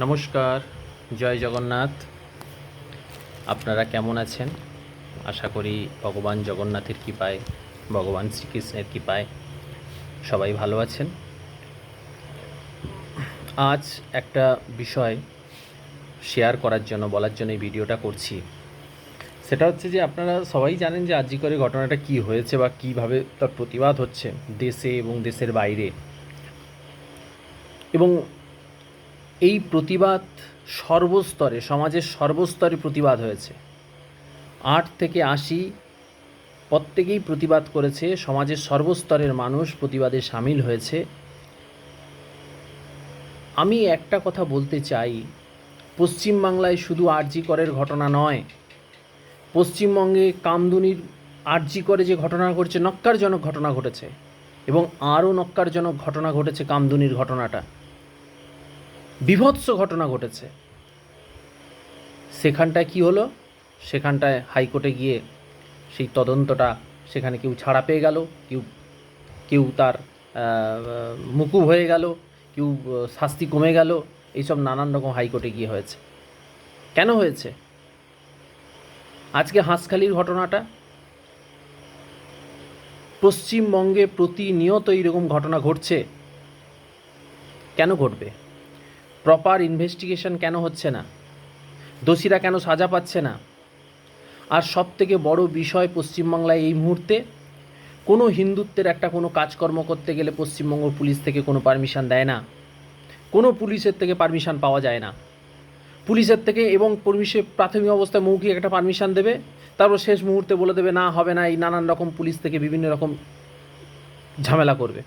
নমস্কার, জয় জগন্নাথ। আপনারা কেমন আছেন? আশা করি ভগবান জগন্নাথের কৃপায়, ভগবান শ্রীকৃষ্ণের কৃপায় সবাই ভালো আছেন। আজ একটা বিষয় শেয়ার করার জন্য, বলার জন্য এই ভিডিওটা করছি। সেটা হচ্ছে যে আপনারা সবাই জানেন যে আরজি করে ঘটনাটা কি হয়েছে বা কীভাবে তার প্রতিবাদ হচ্ছে দেশে এবং দেশের বাইরে। এবং এই প্রতিবাদ সর্বস্তরে, সমাজের সর্বস্তরে প্রতিবাদ হয়েছে। 8 থেকে 80 প্রত্যেকেই প্রতিবাদ করেছে, সমাজের সর্বস্তরের মানুষ প্রতিবাদে সামিল হয়েছে। আমি একটা কথা বলতে চাই, পশ্চিমবাংলায় শুধু আরজি করের ঘটনা নয়, পশ্চিমবঙ্গে কামদুনির আরজি করে যে ঘটনা ঘটেছে, নক্কারজনক ঘটনা ঘটেছে, এবং আরও নক্কারজনক ঘটনা ঘটেছে। কামদুনির ঘটনাটা বীভৎস ঘটনা ঘটেছে। সেখানটায় কি হলো? সেখানটায় হাইকোর্টে গিয়ে সেই তদন্তটা, সেখানে কেউ ছাড়া পেয়ে গেল, কেউ তার মুকুব হয়ে গেল, কেউ শাস্তি কমে গেল। এইসব নানান রকম হাইকোর্টে গিয়ে হয়েছে। কেন হয়েছে? আজকে হাঁসখালির ঘটনাটা, পশ্চিমবঙ্গে প্রতিনিয়ত এইরকম ঘটনা ঘটছে। কেন ঘটবে? প্রপার ইনভেস্টিগেশন কেন হচ্ছে না? দোষীরা কেন সাজা পাচ্ছে না? আর সবথেকে বড় বিষয়, পশ্চিমবাংলায় এই মুহূর্তে কোনো হিন্দুত্বের একটা কোনো কাজকর্ম করতে গেলে পশ্চিমবঙ্গ পুলিশ থেকে কোনো পারমিশন দেয় না, কোনো পুলিশের থেকে পারমিশন পাওয়া যায় না। পুলিশের থেকে এবং পুলিশে প্রাথমিক অবস্থায় মৌখিক একটা পারমিশন দেবে, তারপর শেষ মুহূর্তে বলে দেবে না, হবে না। এই নানান রকম পুলিশ থেকে বিভিন্ন রকম ঝামেলা করবে,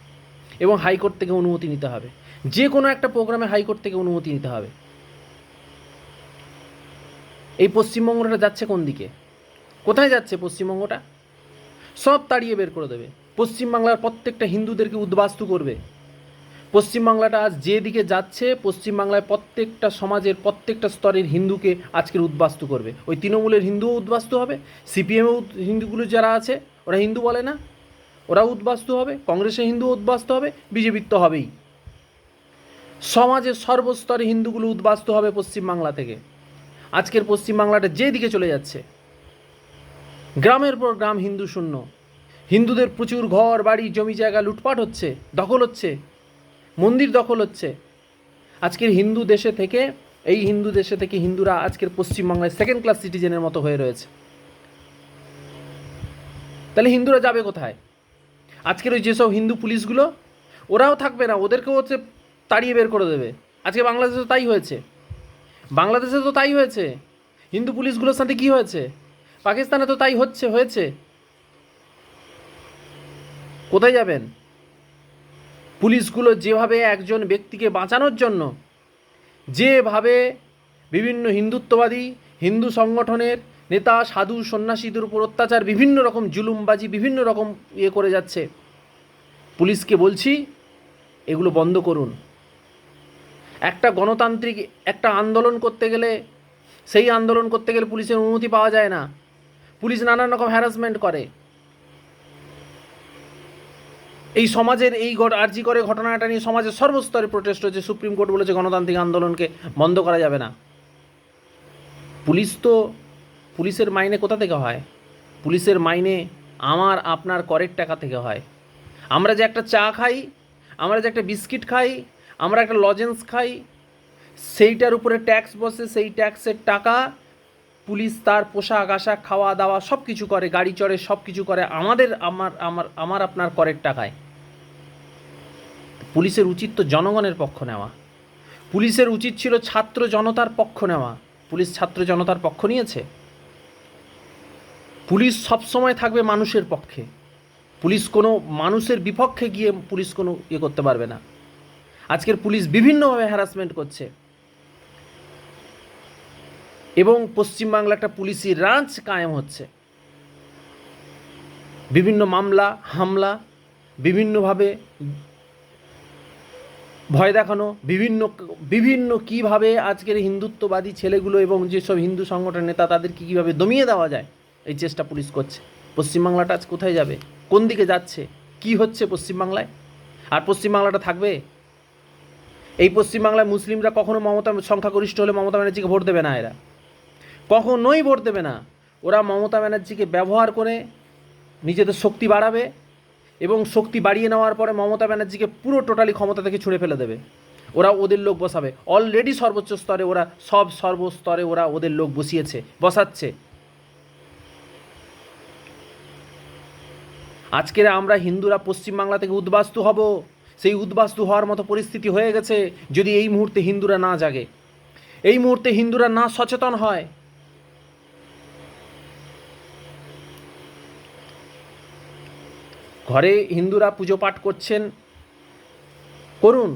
এবং হাইকোর্ট থেকে অনুমতি নিতে হবে। যে কোনো একটা প্রোগ্রামে হাইকোর্ট থেকে অনুমতি নিতে হবে। এই পশ্চিমবঙ্গটা যাচ্ছে কোন দিকে? কোথায় যাচ্ছে পশ্চিমবঙ্গটা? সব তাড়িয়ে বের করে দেবে। পশ্চিমবাংলার প্রত্যেকটা হিন্দুদেরকে উদ্বাস্তু করবে। পশ্চিমবাংলাটা আজ যেদিকে যাচ্ছে, পশ্চিমবাংলায় প্রত্যেকটা সমাজের প্রত্যেকটা স্তরের হিন্দুকে আজকের উদ্বাস্তু করবে। ওই তৃণমূলের হিন্দুও উদ্বাস্তু হবে, সিপিএমও হিন্দুগুলো যারা আছে ওরা হিন্দু বলে না, ওরা উদ্বাস্তু হবে, কংগ্রেসের হিন্দু উদ্বাস্তু হবে, বিজেপির তো হবেই। সমাজের সর্বস্তরে হিন্দুগুলো উদ্বাস্তু হবে পশ্চিমবাংলা থেকে। আজকের পশ্চিমবাংলাটা যেদিকে চলে যাচ্ছে, গ্রামের পর গ্রাম হিন্দু শূন্য। হিন্দুদের প্রচুর ঘর বাড়ি জমি জায়গা লুটপাট হচ্ছে, দখল হচ্ছে, মন্দির দখল হচ্ছে। আজকের হিন্দু দেশে থেকে, এই হিন্দু দেশে থেকে হিন্দুরা আজকের পশ্চিমবাংলায় সেকেন্ড ক্লাস সিটিজেনের মতো হয়ে রয়েছে। তাহলে হিন্দুরা যাবে কোথায়? আজকের ওই যেসব হিন্দু পুলিশগুলো, ওরাও থাকবে না, ওদেরকেও হচ্ছে তাড়িয়ে বের করে দেবে। আজকে বাংলাদেশে তো তাই হয়েছে, বাংলাদেশে তো তাই হয়েছে। হিন্দু পুলিশগুলোর সাথে কি হয়েছে? পাকিস্তানে তো তাই হয়েছে। কোথায় যাবেন? পুলিশগুলো যেভাবে একজন ব্যক্তিকে বাঁচানোর জন্য, যেভাবে বিভিন্ন হিন্দুত্ববাদী হিন্দু সংগঠনের নেতা সাধু সন্ন্যাসীদের উপর অত্যাচার, বিভিন্ন রকম জুলুমবাজি, বিভিন্ন রকম করে যাচ্ছে, পুলিশকে বলছি এগুলো বন্ধ করুন। একটা গণতান্ত্রিক একটা আন্দোলন করতে গেলে, সেই আন্দোলন করতে গেলে পুলিশের অনুমতি পাওয়া যায় না। পুলিশ নানান রকম হ্যারাসমেন্ট করে। এই সমাজের এই আরজি করে ঘটনাটা নিয়ে সমাজের সর্বস্তরে প্রোটেস্ট হচ্ছে। সুপ্রিম কোর্ট বলেছে গণতান্ত্রিক আন্দোলনকে বন্ধ করা যাবে না। পুলিশের মাইনে কোথা থেকে হয়? পুলিশের মাইনে আমার আপনার করের টাকা থেকে হয়। আমরা যে একটা চা খাই, আমরা যে একটা বিস্কিট খাই, আমরা একটা লজেন্স খাই, সেইটার উপরে ট্যাক্স বসে, সেই ট্যাক্সের টাকা পুলিশ তার পোশাক আশাক, খাওয়া দাওয়া সব কিছু করে, গাড়ি চড়ে, সব কিছু করে আমার আপনার করের টাকায়। পুলিশের উচিত তো জনগণের পক্ষ নেওয়া। পুলিশের উচিত ছিল ছাত্র জনতার পক্ষ নেওয়া। পুলিশ ছাত্র জনতার পক্ষ নিয়েছে? পুলিশ সবসময় থাকবে মানুষের পক্ষে। পুলিশ কোনো মানুষের বিপক্ষে গিয়ে পুলিশ কোনো করতে পারবে না। আজকের পুলিশ বিভিন্নভাবে হ্যারাসমেন্ট করছে, এবং পশ্চিমবাংলা একটা পুলিশি রাজ কায়েম হচ্ছে। বিভিন্ন মামলা হামলা, বিভিন্নভাবে ভয় দেখানো, বিভিন্ন কীভাবে আজকের হিন্দুত্ববাদী ছেলেগুলো এবং যেসব হিন্দু সংগঠনের নেতা তাদেরকে কীভাবে দমিয়ে দেওয়া যায়, এই চেষ্টা পুলিশ করছে। পশ্চিমবাংলাটা আজ কোথায় যাবে? কোন দিকে যাচ্ছে? কি হচ্ছে পশ্চিমবাংলায়? আর পশ্চিমবাংলাটা থাকবে? এই পশ্চিমবাংলায় মুসলিমরা কখনো সংখ্যাগরিষ্ঠ হলে মমতা ব্যানার্জিকে ভোট দেবে না, এরা কখনোই ভোট দেবে না। ওরা মমতা ব্যানার্জিকে ব্যবহার করে নিজেদের শক্তি বাড়াবে এবং শক্তি বাড়িয়ে নেওয়ার পরে মমতা ব্যানার্জিকে পুরো টোটালি ক্ষমতা থেকে ছুঁড়ে ফেলে দেবে। ওরা ওদের লোক বসাবে, অলরেডি সর্বোচ্চ স্তরে ওরা সর্বস্তরে ওরা ওদের লোক বসাচ্ছে। আজকের আমরা হিন্দুরা পশ্চিমবাংলা থেকে উদ্বাস্তু হব, সেই উদ্বাস্তু হওয়ার মতো পরিস্থিতি হয়ে গেছে যদি এই মুহূর্তে হিন্দুরা না জাগে, এই মুহূর্তে হিন্দুরা না সচেতন হয়। ঘরে হিন্দুরা পুজো পাঠ করছেন, করুন,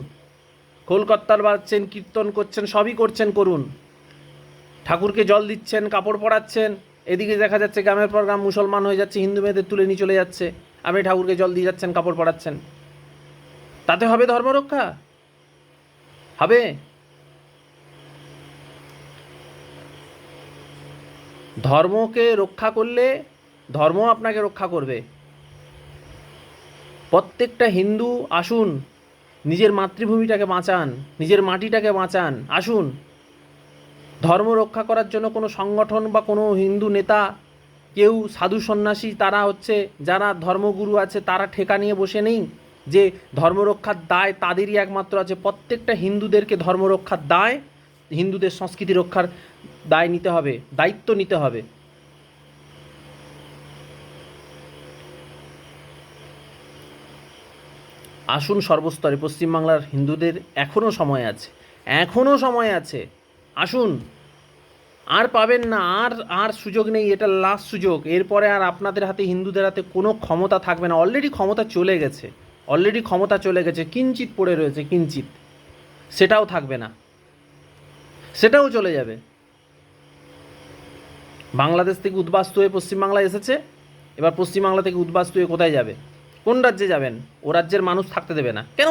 কলকাতার বাজছেন, কীর্তন করছেন, সবই করুন, ঠাকুরকে জল দিচ্ছেন, কাপড় পরাচ্ছেন। এদিকে দেখা যাচ্ছে গ্রামের পর গ্রাম মুসলমান হয়ে যাচ্ছে, হিন্দু মেয়েদের তুলে নিয়ে চলে যাচ্ছে, আপনি ঠাকুরকে জল দিয়ে যাচ্ছেন, কাপড় পরাচ্ছেন। তাতে হবে ধর্ম রক্ষা? হবে? ধর্মকে রক্ষা করলে ধর্ম আপনাকে রক্ষা করবে। প্রত্যেকটা হিন্দু আসুন, নিজের মাতৃভূমিটাকে বাঁচান, নিজের মাটিটাকে বাঁচান, আসুন। ধর্ম রক্ষা করার জন্য কোনো সংগঠন বা কোনো হিন্দু নেতা, কেউ সাধু সন্ন্যাসী, তারা হচ্ছে যারা ধর্মগুরু আছে তারা ঠেকা নিয়ে বসে নেই যে ধর্ম রক্ষার দায় তাদেরই একমাত্র আছে। প্রত্যেকটা হিন্দুদেরকে ধর্ম রক্ষার দায়, হিন্দুদের সংস্কৃতি রক্ষার দায় নিতে হবে, দায়িত্ব নিতে হবে। আসুন সর্বস্তরে, পশ্চিমবাংলার হিন্দুদের এখনও সময় আছে, আসুন। আর পাবেন না, আর সুযোগ নেই, এটা লাস্ট সুযোগ। এরপরে আর আপনাদের হাতে, হিন্দুদের হাতে কোনো ক্ষমতা থাকবে না। অলরেডি ক্ষমতা চলে গেছে, কিঞ্চিত পড়ে রয়েছে, কিঞ্চিত, সেটাও থাকবে না, সেটাও চলে যাবে। বাংলাদেশ থেকে উদ্বাস্তু হয়ে পশ্চিমবাংলায় এসেছে, এবার পশ্চিমবাংলা থেকে উদ্বাস্তু হয়ে কোথায় যাবে? কোন রাজ্যে যাবেন? ও রাজ্যের মানুষ থাকতে দেবে না। কেন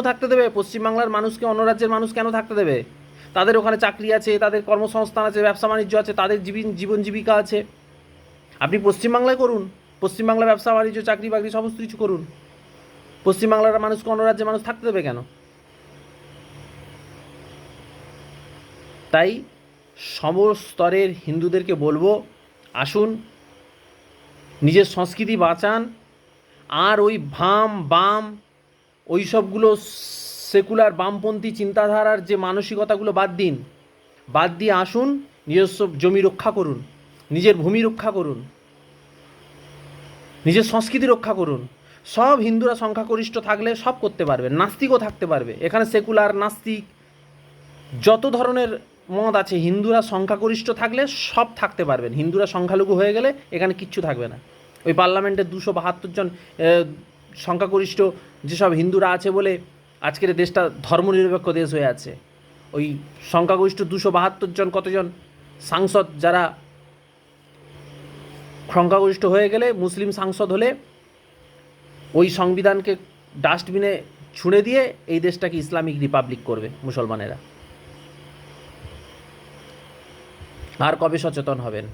থাকতে দেবে? পশ্চিমবাংলার মানুষকে অন্য রাজ্যের মানুষ কেন থাকতে দেবে? তাদের ওখানে চাকরি আছে, তাদের কর্মসংস্থান আছে, ব্যবসা বাণিজ্য আছে, তাদের জীবন জীবিকা আছে। আপনি পশ্চিমবাংলায় করুন, পশ্চিমবাংলা ব্যবসা বাণিজ্য, চাকরি বাকরি সমস্ত কিছু করুন। পশ্চিমবাংলার মানুষকে অন্য রাজ্যের মানুষ থাকতে দেবে কেন? তাই সমস্তরের হিন্দুদেরকে বলবো, আসুন, নিজের সংস্কৃতি বাঁচান। আর ওই বাম ওই সবগুলো সেকুলার বামপন্থী চিন্তাধারার যে মানসিকতাগুলো বাদ দিয়ে আসুন, নিজস্ব জমি রক্ষা করুন, নিজের ভূমি রক্ষা করুন, নিজের সংস্কৃতি রক্ষা করুন। সব হিন্দুরা সংখ্যাগরিষ্ঠ থাকলে সব করতে পারবে, নাস্তিকও থাকতে পারবে। এখানে সেকুলার, নাস্তিক, যত ধরনের মত আছে, হিন্দুরা সংখ্যাগরিষ্ঠ থাকলে সব থাকতে পারবেন। হিন্দুরা সংখ্যালঘু হয়ে গেলে এখানে কিচ্ছু থাকবে না। ওই পার্লামেন্টে 272 জন সংখ্যাগরিষ্ঠ যেসব হিন্দুরা আছে বলে আজকের দেশটা ধর্মনিরপেক্ষ দেশ হয়ে আছে। ওই সংখ্যাগরিষ্ঠ 272 জন কতজন সাংসদ যারা সংখ্যাগরিষ্ঠ হয়ে গেলে, মুসলিম সাংসদ হলে, ওই সংবিধানকে ডাস্টবিনে ছুঁড়ে দিয়ে এই দেশটাকে ইসলামিক রিপাবলিক করবে মুসলমানেরা। আর কবে সচেতন হবেন?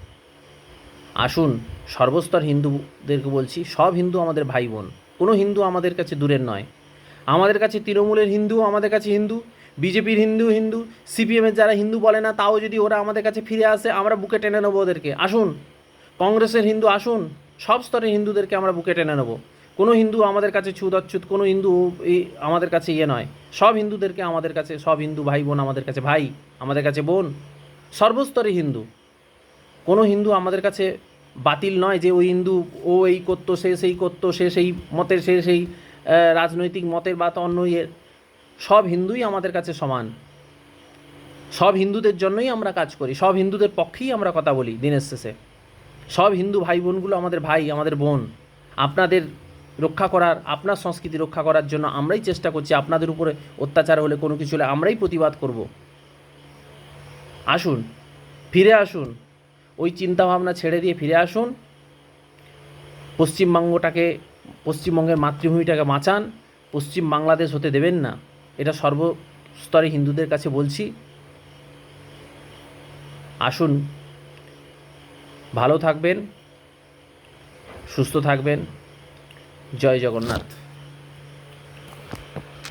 আসুন, সর্বস্তর হিন্দুদেরকে বলছি, সব হিন্দু আমাদের ভাই বোন, কোনো হিন্দু আমাদের কাছে দূরের নয়। আমাদের কাছে তৃণমূলের হিন্দু আমাদের কাছে হিন্দু, বিজেপির হিন্দু, সিপিএমের যারা হিন্দু বলে না, তাও যদি ওরা আমাদের কাছে ফিরে আসে, আমরা বুকে টেনে নেবো ওদেরকে। আসুন, কংগ্রেসের হিন্দু আসুন, সব স্তরের হিন্দুদেরকে আমরা বুকে টেনে নেবো। কোনো হিন্দু আমাদের কাছে ছুত, কোনো হিন্দু আমাদের কাছে নয়। সব হিন্দুদেরকে আমাদের কাছে, সব হিন্দু ভাই বোন আমাদের কাছে ভাই, আমাদের কাছে বোন, সর্বস্তরে হিন্দু। কোনো হিন্দু আমাদের কাছে বাতিল নয় যে ওই হিন্দু ও এই করতো, সে সেই করতো, সে সেই মতের, সে সেই রাজনৈতিক মতের বা অন্য ইয়ের। সব হিন্দুই আমাদের কাছে সমান। সব হিন্দুদের জন্যই আমরা কাজ করি, সব হিন্দুদের পক্ষেই আমরা কথা বলি দিনের শেষে। সব হিন্দু ভাই বোনগুলো আমাদের ভাই, আমাদের বোন। আপনাদের রক্ষা করার, আপনার সংস্কৃতি রক্ষা করার জন্য আমরাই চেষ্টা করছি। আপনাদের উপরে অত্যাচার হলে, কোনো কিছু হলে আমরাই প্রতিবাদ করব। আসুন, ফিরে আসুন, ওই চিন্তাভাবনা ছেড়ে দিয়ে ফিরে আসুন। পশ্চিমবঙ্গের মাতৃভূমিটাকে বাঁচান। পশ্চিম বাংলাদেশ হতে দেবেন না, এটা সর্বস্তরে হিন্দুদের কাছে বলছি। আসুন, ভালো থাকবেন, সুস্থ থাকবেন। জয় জগন্নাথ।